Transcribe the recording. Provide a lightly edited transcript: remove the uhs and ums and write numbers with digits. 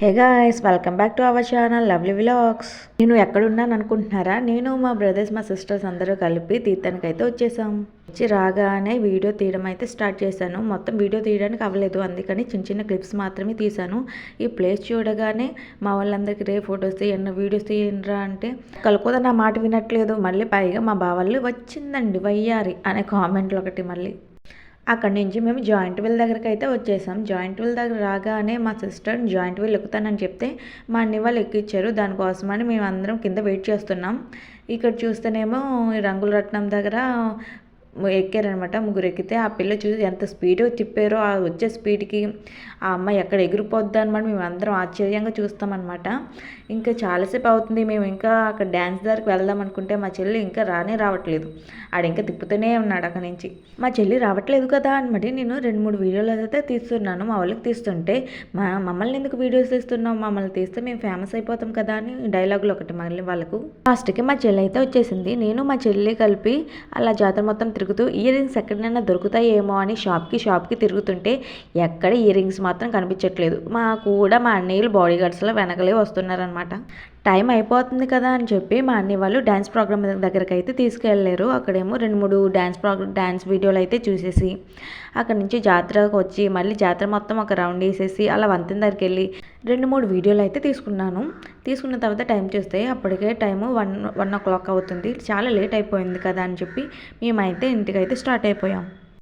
Hey guys, welcome back to our channel lovely vlogs. నేను ఎక్కడున్నాను అనుకుంటున్నారా? నేను మా బ్రదర్స్ మా సిస్టర్స్ అందరూ కలిపి తీర్థానికి అయితే వచ్చేసాం. వచ్చి రాగానే వీడియో తీయడం అయితే స్టార్ట్ చేశాను. మొత్తం వీడియో తీయడానికి అవ్వలేదు, అందుకని చిన్న చిన్న క్లిప్స్ మాత్రమే తీశాను. ఈ ప్లేస్ చూడగానే మా వాళ్ళందరికీ రే ఫొటోస్ తీయన్న వీడియోస్ తీయనరా అంటే కలుకోదా నా మాట వినట్లేదు. మళ్ళీ పైగా మా బావాళ్ళు వచ్చిందండి వయ్యారి అనే కామెంట్లు ఒకటి మళ్ళీ. అక్కడి నుంచి మేము జాయింట్ వీల్ దగ్గరికి అయితే వచ్చేసాం. జాయింట్ వీల్ దగ్గర రాగానే మా సిస్టర్ జాయింట్ వీల్ ఎక్కుతానని చెప్తే మా అన్ని వాళ్ళు ఎక్కిచ్చారు. దానికోసమని మేము అందరం కింద వెయిట్ చేస్తున్నాం. ఇక్కడ చూస్తేనేమో రంగుల రత్నం దగ్గర ఎక్కారనమాట. ముగ్గురు ఎక్కితే ఆ పిల్ల చూసి ఎంత స్పీడ్గా తిప్పారో, ఆ వచ్చే స్పీడ్కి ఆ అమ్మాయి ఎక్కడ ఎగిరిపోద్ది అనమాట. మేము అందరం ఆశ్చర్యంగా చూస్తామన్నమాట. ఇంకా చాలాసేపు అవుతుంది. మేము ఇంకా అక్కడ డ్యాన్స్ దగ్గరికి వెళ్దాం అనుకుంటే మా చెల్లి ఇంకా రావట్లేదు. ఆడ ఇంకా తిప్పుతూనే ఉన్నాడు అక్కడి నుంచి. మా చెల్లి రావట్లేదు కదా అనమాట. నేను 2-3 వీడియోలు అయితే తీస్తున్నాను. మా వాళ్ళకి తీస్తుంటే మమ్మల్ని ఎందుకు వీడియోస్ తీస్తున్నాం, మమ్మల్ని తీస్తే మేము ఫేమస్ అయిపోతాం కదా అని డైలాగులు ఒకటి మళ్ళీ వాళ్ళకు. లాస్ట్కి మా చెల్లి అయితే వచ్చేసింది. నేను మా చెల్లి కలిపి అలా జాతర మొత్తం తిరుగుతూ ఇయర్ రింగ్స్ ఎక్కడైనా దొరుకుతాయేమో అని షాప్కి తిరుగుతుంటే ఎక్కడ ఇయర్ రింగ్స్ మాత్రం కనిపించట్లేదు. మా అన్నయ్యలు బాడీ గార్డ్స్లో వెనకలే వస్తున్నారనమాట. టైం అయిపోతుంది కదా అని చెప్పి మా అన్నయ్య వాళ్ళు డ్యాన్స్ ప్రోగ్రామ్ దగ్గరికి అయితే తీసుకెళ్ళారు. అక్కడేమో 2-3 డ్యాన్స్ వీడియోలు అయితే చూసేసి అక్కడ నుంచి జాతరకు వచ్చి మళ్ళీ జాతర మొత్తం ఒక రౌండ్ వేసేసి అలా వంతెన దగ్గరికి వెళ్ళి 2-3 వీడియోలు అయితే తీసుకున్న తర్వాత టైం చూస్తే అప్పటికే టైము 1 o'clock అవుతుంది. చాలా లేట్ అయిపోయింది కదా అని చెప్పి మేమైతే ఇంటికైతే స్టార్ట్ అయిపోయాం.